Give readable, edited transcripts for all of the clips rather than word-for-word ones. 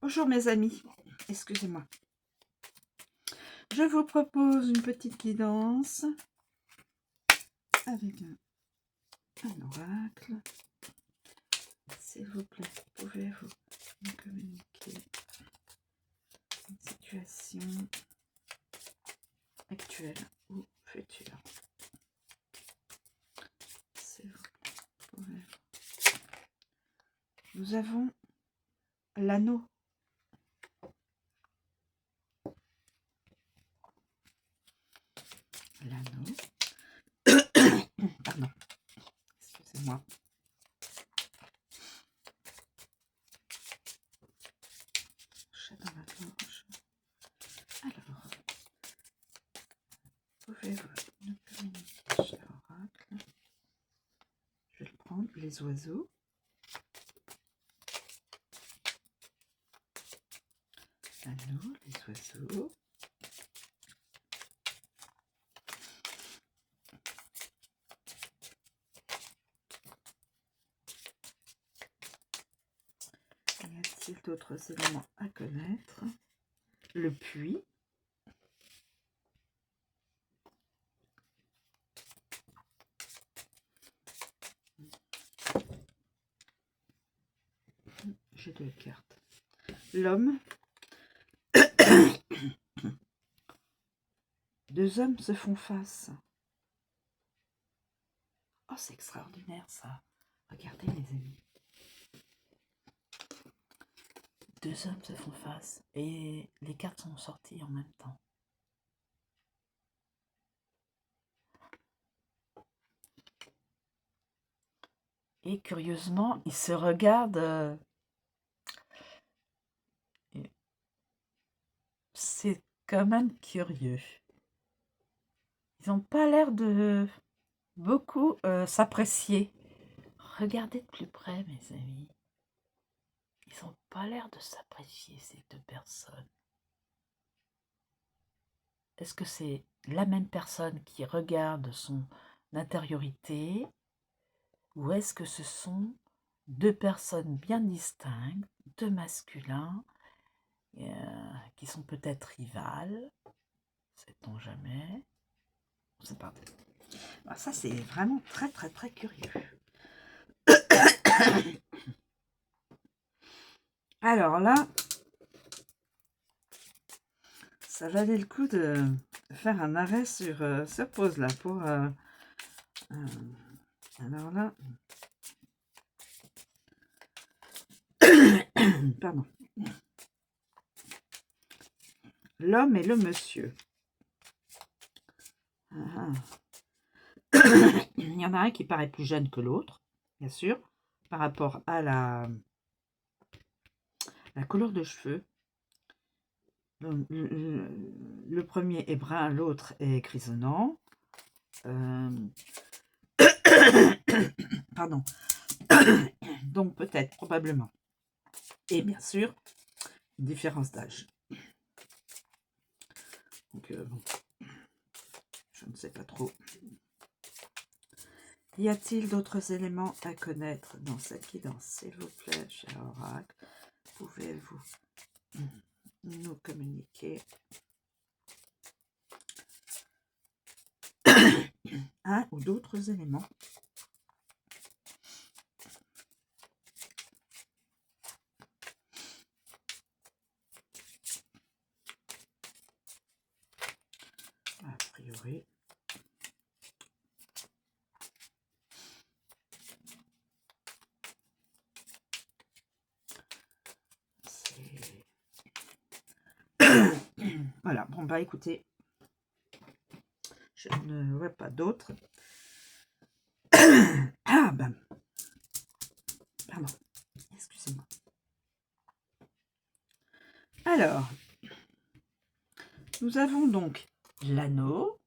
Bonjour mes amis, excusez-moi. Je vous propose une petite guidance avec un oracle. S'il vous plaît, pouvez-vous me communiquer une situation actuelle ou future? S'il vous plaît, pouvez-vous. Nous avons l'anneau. L'anneau. Pardon. Excusez-moi. Chat dans la gorge. Alors, pouvez-vous nous communiquer, cher oracle? Je vais le prendre, les oiseaux. L'anneau, les oiseaux. Y a-t-il d'autres éléments à connaître? Le puits. J'ai deux cartes. L'homme. Deux hommes se font face. Oh, c'est extraordinaire ça. Regardez mes amis. Deux hommes se font face et les cartes sont sorties en même temps. Et curieusement, ils se regardent. C'est quand même curieux. Ils n'ont pas l'air de beaucoup s'apprécier. Regardez de plus près, mes amis. Ils n'ont pas l'air de s'apprécier, ces deux personnes. Est-ce que c'est la même personne qui regarde son intériorité ou est-ce que ce sont deux personnes bien distinctes, deux masculins qui sont peut-être rivales? Sait-on jamais? C'est parti. Alors ça, c'est vraiment très, très, très curieux. Alors là, ça valait le coup de faire un arrêt sur ce pause là pour... alors là... Pardon. L'homme et le monsieur. Il y en a un qui paraît plus jeune que l'autre, bien sûr, par rapport à la couleur de cheveux. Le premier est brun, l'autre est grisonnant. Pardon. Donc peut-être, probablement. Et bien sûr, une différence d'âge. Donc bon, je ne sais pas trop. Y a-t-il d'autres éléments à connaître dans cette guidance? S'il vous plaît, cher oracle, pouvez-vous nous communiquer un ou d'autres éléments? A priori, c'est... Voilà, bon bah écoutez, je ne vois pas d'autres. Ah ben, pardon, excusez-moi. Alors, nous avons donc l'anneau,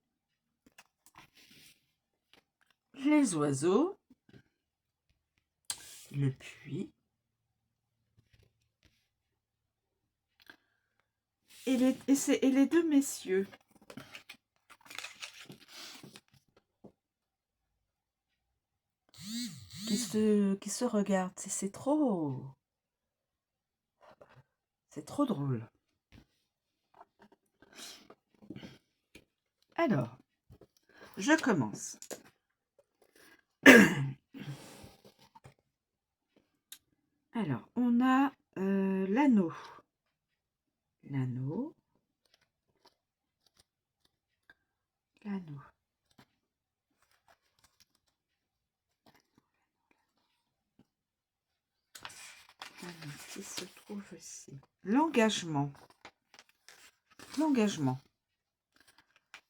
les oiseaux, le puits et les deux messieurs. Qui se regardent. C'est trop... C'est trop drôle. Alors, je commence. Alors, on a l'anneau. L'anneau. L'anneau. L'anneau qui se trouve ici. L'engagement. L'engagement.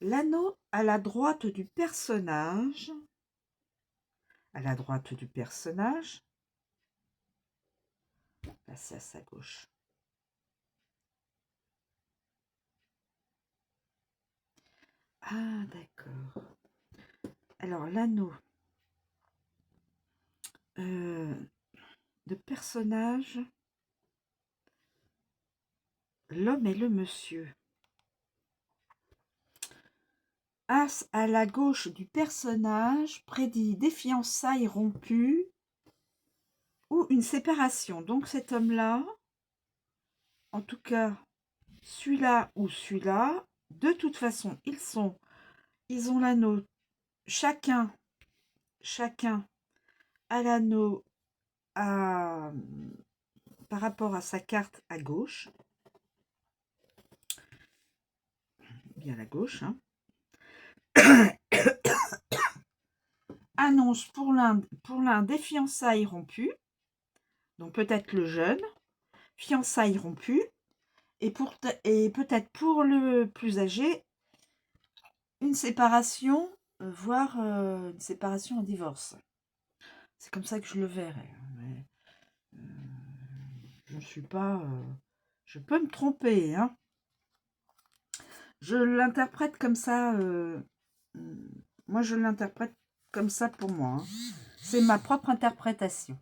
L'anneau à la droite du personnage. À la droite du personnage. Passez à sa gauche. Ah, d'accord. Alors, l'anneau de personnage, l'homme et le monsieur. As à la gauche du personnage prédit des fiançailles rompues ou une séparation. Donc cet homme-là, en tout cas, celui-là ou celui-là, de toute façon, ils ont l'anneau, chacun a l'anneau par rapport à sa carte à gauche, bien à gauche, hein. Annonce pour l'un des fiançailles rompues, donc peut-être le jeune, fiançailles rompues, et peut-être pour le plus âgé, une séparation, voire une séparation en divorce. C'est comme ça que je le verrais. Mais, je ne suis pas... je peux me tromper, hein. Je l'interprète comme ça. Moi, je l'interprète comme ça pour moi. Hein. C'est ma propre interprétation.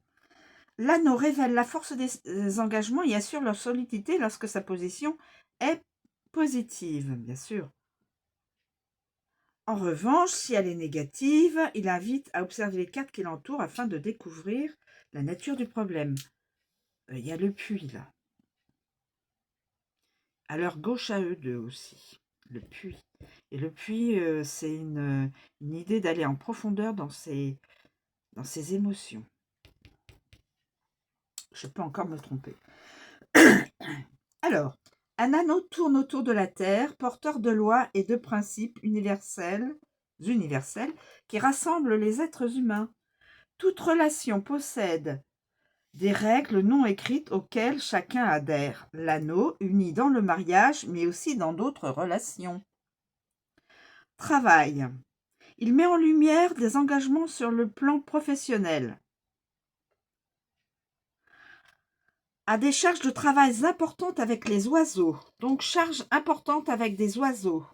L'anneau révèle la force des engagements et assure leur solidité lorsque sa position est positive, bien sûr. En revanche, si elle est négative, il invite à observer les cartes qui l'entourent afin de découvrir la nature du problème. Il y a le puits, là. À leur gauche à eux deux aussi, le puits. Et le puits, c'est une idée d'aller en profondeur dans ses émotions. Je peux encore me tromper. Alors, un anneau tourne autour de la Terre, porteur de lois et de principes universels qui rassemblent les êtres humains. Toute relation possède des règles non écrites auxquelles chacun adhère. L'anneau unit dans le mariage, mais aussi dans d'autres relations. Travail. Il met en lumière des engagements sur le plan professionnel. A des charges de travail importantes avec les oiseaux. Donc, charges importantes avec des oiseaux.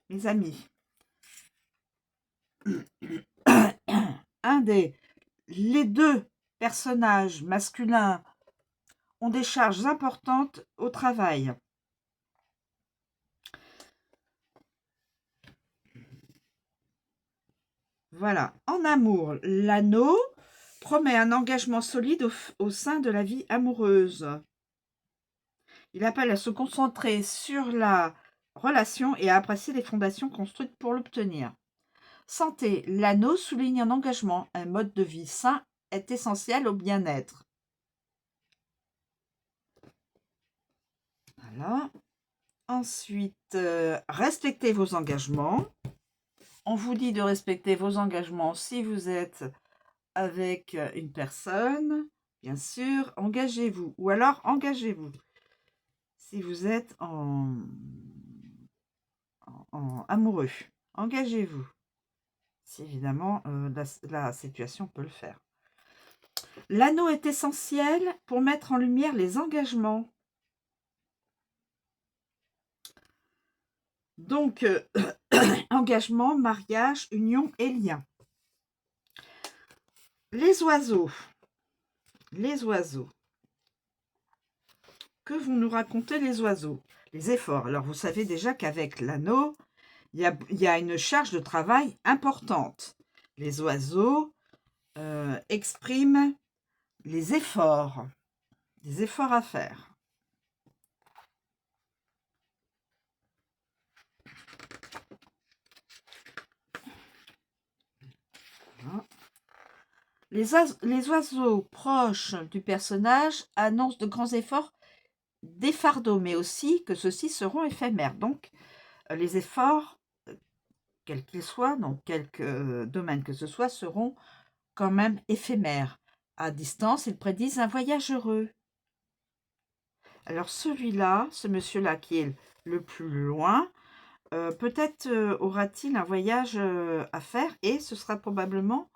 Mes amis. Les deux personnages masculins ont des charges importantes au travail. Voilà. En amour, l'anneau promet un engagement solide au sein de la vie amoureuse. Il appelle à se concentrer sur la relation et à apprécier les fondations construites pour l'obtenir. Santé, l'anneau souligne un engagement. Un mode de vie sain est essentiel au bien-être. Voilà. Ensuite, respectez vos engagements. On vous dit de respecter vos engagements si vous êtes avec une personne. Bien sûr, engagez-vous. Ou alors, engagez-vous. Si vous êtes en amoureux, engagez-vous. Si évidemment, la situation peut le faire. L'anneau est essentiel pour mettre en lumière les engagements. Donc, engagement, mariage, union et lien. Les oiseaux. Les oiseaux. Que vont nous raconter les oiseaux? Les efforts. Alors, vous savez déjà qu'avec l'anneau, il y a une charge de travail importante. Les oiseaux expriment les efforts. des efforts à faire. Voilà. Les oiseaux proches du personnage annoncent de grands efforts, des fardeaux, mais aussi que ceux-ci seront éphémères. Donc, les efforts, quels qu'ils soient, dans quelque domaine que ce soit, seront quand même éphémères. À distance, ils prédisent un voyage heureux. Alors celui-là, ce monsieur-là qui est le plus loin, peut-être aura-t-il un voyage à faire et ce sera probablement,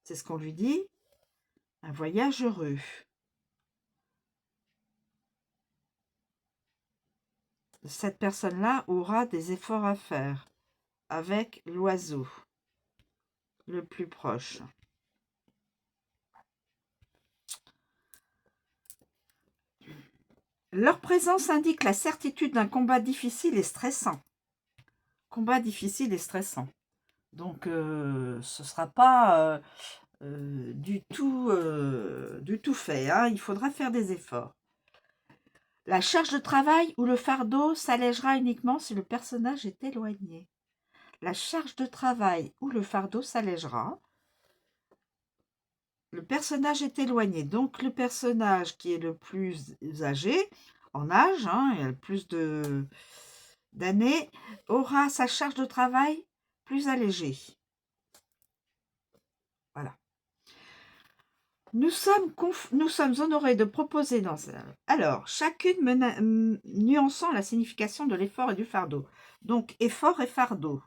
c'est ce qu'on lui dit, un voyage heureux. Cette personne-là aura des efforts à faire avec l'oiseau le plus proche. Leur présence indique la certitude d'un combat difficile et stressant. Combat difficile et stressant. Donc, ce ne sera pas du tout fait. Hein. Il faudra faire des efforts. La charge de travail ou le fardeau s'allégera uniquement si le personnage est éloigné. La charge de travail ou le fardeau s'allégera. Le personnage est éloigné. Donc, le personnage qui est le plus âgé, en âge, hein, il a le plus d'années, aura sa charge de travail plus allégée. Voilà. Nous sommes honorés de proposer dans... Alors, chacune nuançant la signification de l'effort et du fardeau. Donc, effort et fardeau.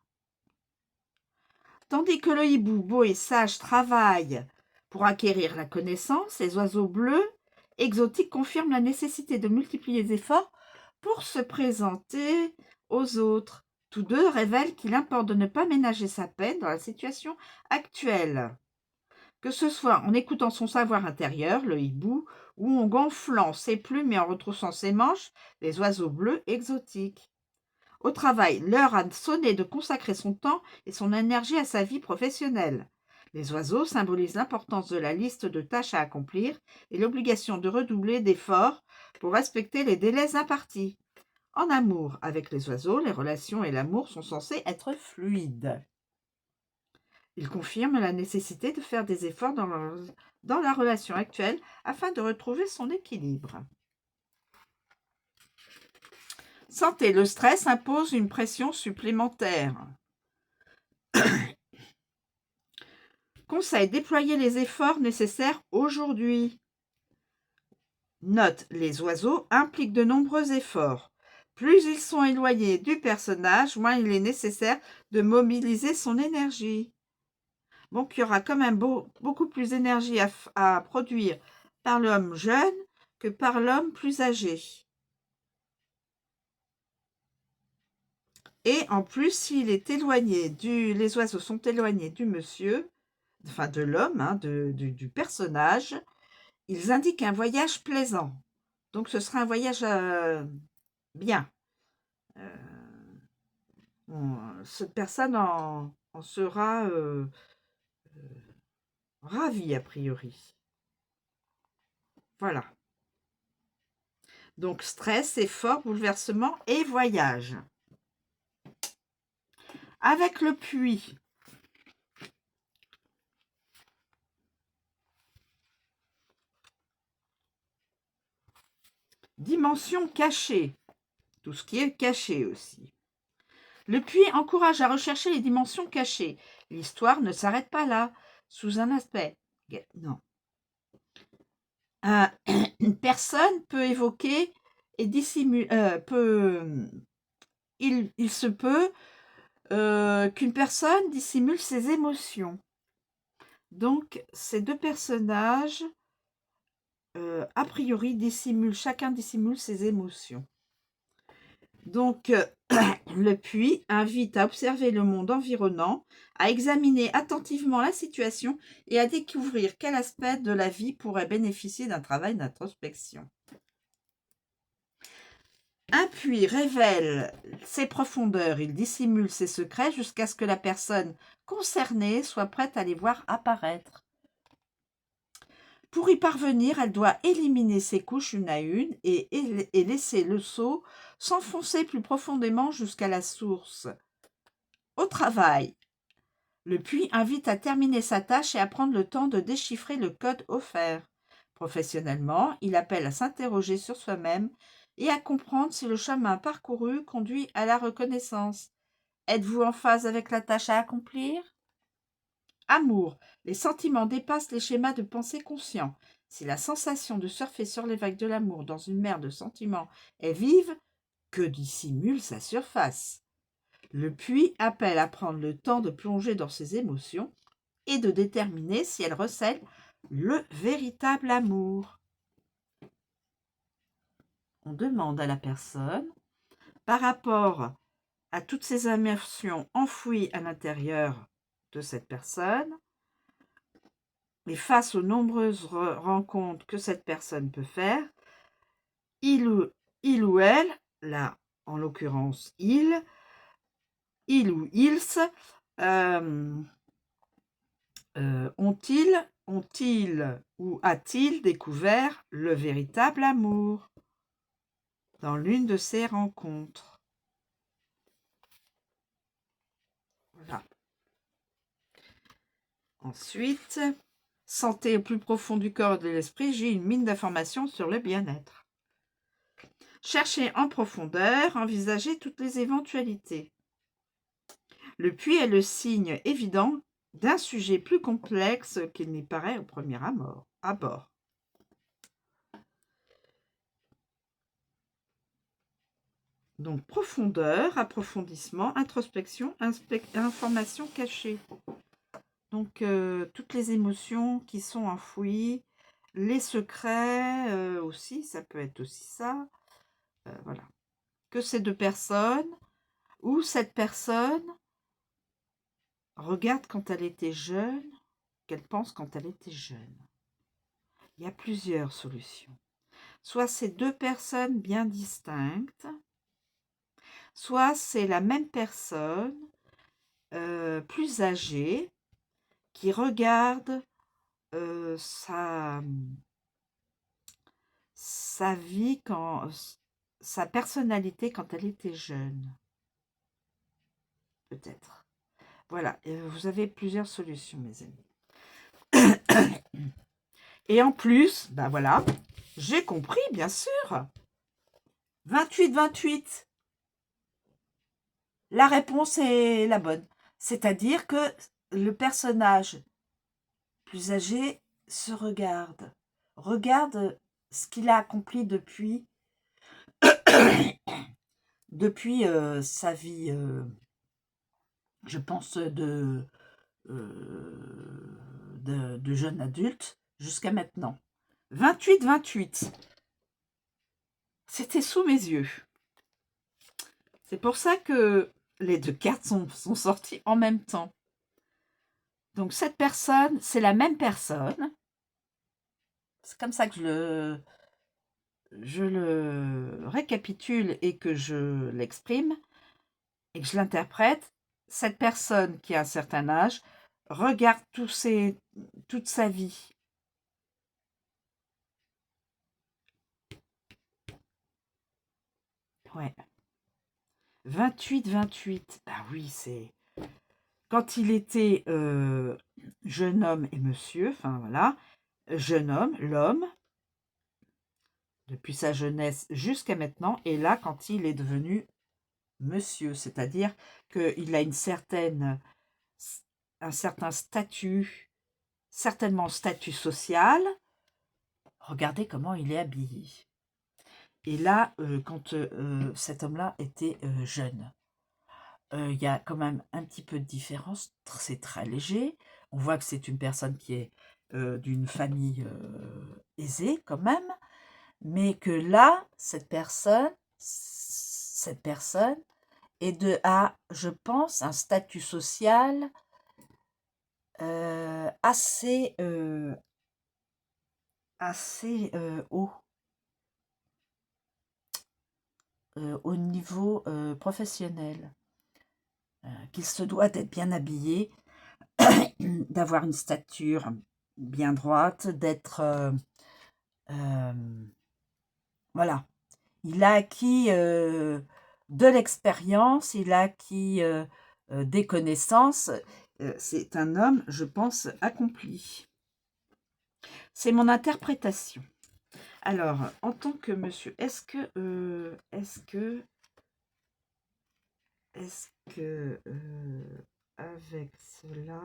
Tandis que le hibou, beau et sage, travaille pour acquérir la connaissance, les oiseaux bleus exotiques confirment la nécessité de multiplier les efforts pour se présenter aux autres. Tous deux révèlent qu'il importe de ne pas ménager sa peine dans la situation actuelle. Que ce soit en écoutant son savoir intérieur, le hibou, ou en gonflant ses plumes et en retroussant ses manches, les oiseaux bleus exotiques. Au travail, l'heure a sonné de consacrer son temps et son énergie à sa vie professionnelle. Les oiseaux symbolisent l'importance de la liste de tâches à accomplir et l'obligation de redoubler d'efforts pour respecter les délais impartis. En amour, avec les oiseaux, les relations et l'amour sont censés être fluides. Il confirme la nécessité de faire des efforts dans la relation actuelle afin de retrouver son équilibre. Santé, le stress impose une pression supplémentaire. Conseil, déployer les efforts nécessaires aujourd'hui. Note, les oiseaux impliquent de nombreux efforts. Plus ils sont éloignés du personnage, moins il est nécessaire de mobiliser son énergie. Donc, il y aura quand même beaucoup plus d'énergie à produire par l'homme jeune que par l'homme plus âgé. Et en plus, s'il est éloigné les oiseaux sont éloignés du monsieur, enfin de l'homme, hein, du personnage, ils indiquent un voyage plaisant. Donc, ce sera un voyage bien. Cette personne en sera ravie, a priori. Voilà. Donc, stress, effort, bouleversement et voyage. Avec le puits. Dimension cachée. Tout ce qui est caché aussi. Le puits encourage à rechercher les dimensions cachées. L'histoire ne s'arrête pas là, sous un aspect. Non. Une personne peut évoquer et dissimuler. Il se peut qu'une personne dissimule ses émotions. Donc, ces deux personnages, a priori, chacun dissimule ses émotions. Donc, le puits invite à observer le monde environnant, à examiner attentivement la situation et à découvrir quel aspect de la vie pourrait bénéficier d'un travail d'introspection. Un puits révèle ses profondeurs, il dissimule ses secrets jusqu'à ce que la personne concernée soit prête à les voir apparaître. Pour y parvenir, elle doit éliminer ses couches une à une et laisser le seau s'enfoncer plus profondément jusqu'à la source. Au travail, le puits invite à terminer sa tâche et à prendre le temps de déchiffrer le code offert. Professionnellement, il appelle à s'interroger sur soi-même et à comprendre si le chemin parcouru conduit à la reconnaissance. Êtes-vous en phase avec la tâche à accomplir? Amour. Les sentiments dépassent les schémas de pensée conscients. Si la sensation de surfer sur les vagues de l'amour dans une mer de sentiments est vive, que dissimule sa surface? Le puits appelle à prendre le temps de plonger dans ses émotions et de déterminer si elles recèlent le véritable amour. On demande à la personne, par rapport à toutes ces émotions enfouies à l'intérieur de cette personne, et face aux nombreuses rencontres que cette personne peut faire, il ou elle, là en l'occurrence il ou ils, ont-ils ou a-t-il découvert le véritable amour dans l'une de ces rencontres? Voilà. Ensuite, santé au plus profond du corps et de l'esprit, j'ai une mine d'informations sur le bien-être. Cherchez en profondeur, envisagez toutes les éventualités. Le puits est le signe évident d'un sujet plus complexe qu'il n'y paraît au premier abord. Donc, profondeur, approfondissement, introspection, information cachée. Donc, toutes les émotions qui sont enfouies, les secrets aussi, ça peut être aussi ça. Voilà. Que ces deux personnes, ou cette personne, regarde quand elle était jeune, qu'elle pense quand elle était jeune. Il y a plusieurs solutions. Soit c'est deux personnes bien distinctes, soit c'est la même personne, plus âgée, qui regarde sa vie, sa personnalité quand elle était jeune. Peut-être. Voilà, vous avez plusieurs solutions, mes amis. Et en plus, ben voilà, j'ai compris, bien sûr. 28-28. La réponse est la bonne. C'est-à-dire que le personnage plus âgé se regarde ce qu'il a accompli depuis sa vie, je pense, de jeune adulte jusqu'à maintenant. 28-28. C'était sous mes yeux. C'est pour ça que les deux cartes sont sorties en même temps. Donc cette personne, c'est la même personne. C'est comme ça que je le récapitule et que je l'exprime et que je l'interprète. Cette personne qui a un certain âge regarde toute sa vie. Ouais. 28-28. Ah oui, c'est... Quand il était jeune homme et monsieur, enfin voilà, jeune homme, l'homme, depuis sa jeunesse jusqu'à maintenant, et là, quand il est devenu monsieur, c'est-à-dire qu'il a un certain statut, certainement statut social. Regardez comment il est habillé. Et là, quand cet homme-là était jeune, il y a quand même un petit peu de différence, c'est très léger. On voit que c'est une personne qui est d'une famille aisée quand même, mais que là, cette personne est je pense, un statut social assez haut au niveau professionnel, qu'il se doit d'être bien habillé, d'avoir une stature bien droite, d'être... voilà. Il a acquis de l'expérience, il a acquis des connaissances. C'est un homme, je pense, accompli. C'est mon interprétation. Alors, en tant que monsieur, est-ce que avec cela,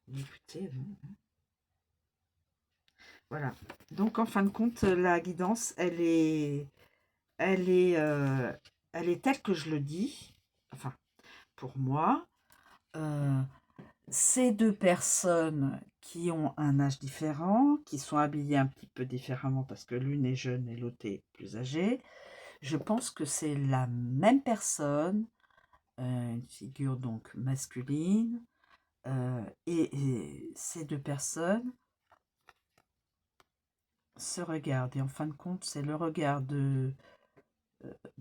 écoutez, voilà. Donc, en fin de compte, la guidance, elle est telle que je le dis. Enfin, pour moi, ces deux personnes qui ont un âge différent, qui sont habillées un petit peu différemment parce que l'une est jeune et l'autre est plus âgée, je pense que c'est la même personne, une figure donc masculine, et ces deux personnes se regardent. Et en fin de compte, c'est le regard de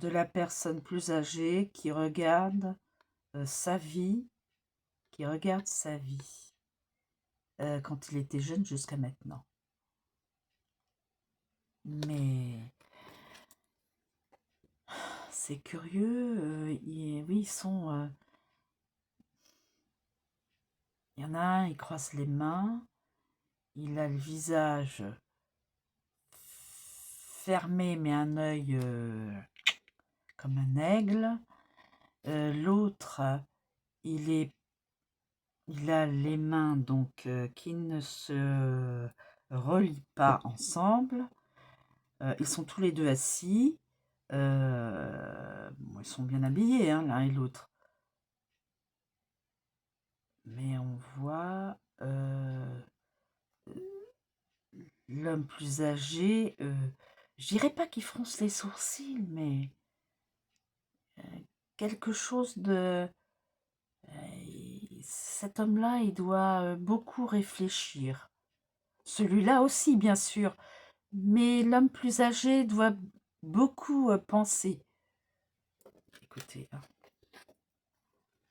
la personne plus âgée qui regarde sa vie, quand il était jeune jusqu'à maintenant. Mais c'est curieux, oui, ils sont... il y en a un, il croise les mains, il a le visage fermé, mais un œil comme un aigle. L'autre, il a les mains donc qui ne se relient pas ensemble. Ils sont tous les deux assis. Bon, ils sont bien habillés, hein, l'un et l'autre. Mais on voit l'homme plus âgé, je dirais pas qu'il fronce les sourcils, mais quelque chose de... cet homme-là, il doit beaucoup réfléchir. Celui-là aussi, bien sûr, mais l'homme plus âgé doit beaucoup penser. Écoutez, hein,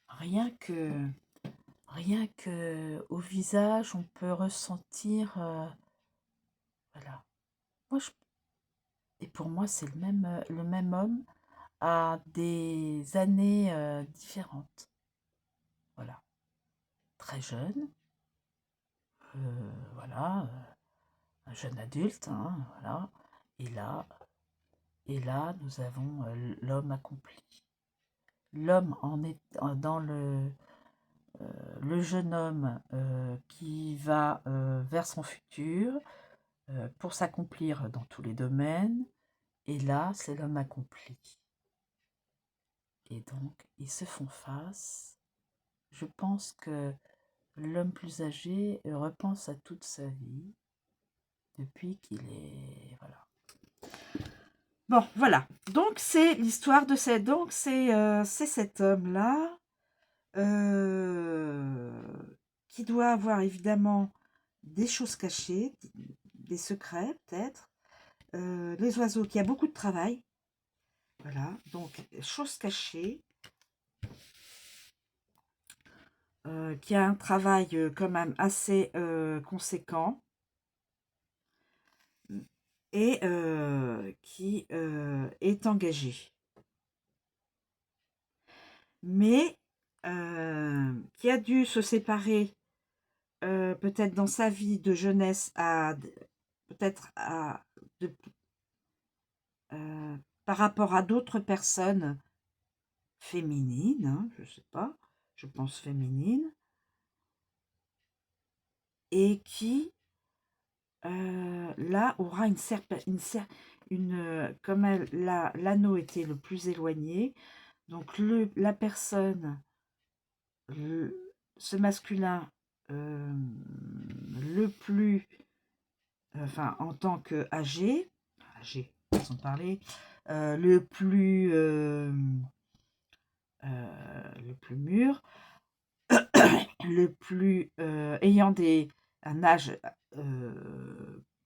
rien que au visage, on peut ressentir... voilà. Et pour moi, c'est le même homme à des années différentes. Voilà. Très jeune, voilà, un jeune adulte, hein, voilà. Et là, nous avons l'homme accompli. L'homme dans le jeune homme qui va vers son futur pour s'accomplir dans tous les domaines. Et là, c'est l'homme accompli. Et donc, ils se font face. Je pense que l'homme plus âgé repense à toute sa vie depuis qu'il est... Voilà. Bon, voilà. Donc, c'est l'histoire de cette... Donc, c'est cet homme-là qui doit avoir évidemment des choses cachées, des secrets peut-être. Les oiseaux, qui a beaucoup de travail. Voilà, donc, choses cachées. Qui a un travail quand même assez conséquent et qui est engagé. Mais qui a dû se séparer peut-être dans sa vie de jeunesse peut-être par rapport à d'autres personnes féminines, hein, je sais pas, je pense féminines, et qui là aura comme l'anneau était le plus éloigné, donc la personne, ce masculin le plus, enfin en tant que âgé, façon de parler, le plus mûr, le plus ayant un âge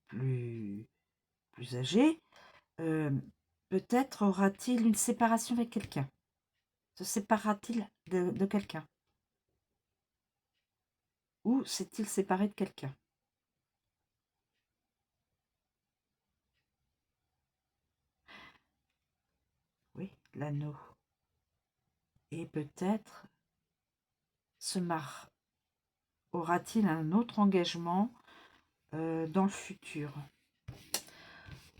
plus âgé, peut-être aura-t-il une séparation avec quelqu'un. Se séparera-t-il de quelqu'un? Ou s'est-il séparé de quelqu'un? Oui, l'anneau. Et peut-être aura-t-il un autre engagement dans le futur?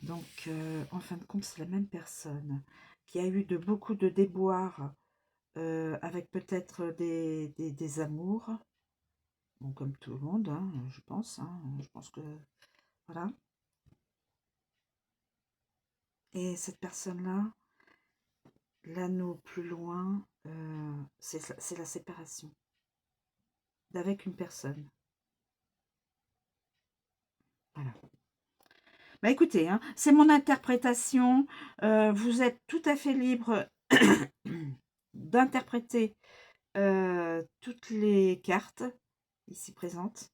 Donc, en fin de compte, c'est la même personne qui a eu beaucoup de déboires avec peut-être des amours, bon, comme tout le monde, hein, je pense. Hein, je pense que, voilà. Et cette personne-là, l'anneau plus loin, c'est la séparation d'avec une personne. Voilà. Bah écoutez, hein, c'est mon interprétation. Vous êtes tout à fait libre d'interpréter toutes les cartes ici présentes.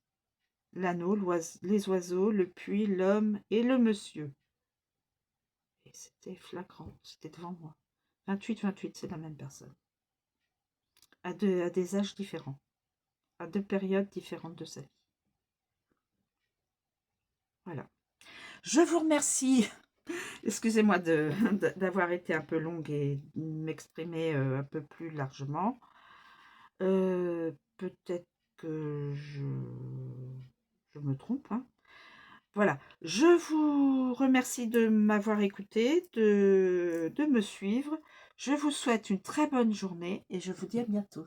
L'anneau, les oiseaux, le puits, l'homme et le monsieur. Et c'était flagrant, c'était devant moi. 28, c'est la même personne. À des âges différents. À 2 périodes différentes de sa vie. Voilà. Je vous remercie. Excusez-moi d'avoir été un peu longue et m'exprimer un peu plus largement. Peut-être que je me trompe. Hein. Voilà. Je vous remercie de m'avoir écouté, de me suivre. Je vous souhaite une très bonne journée et je vous dis à bientôt.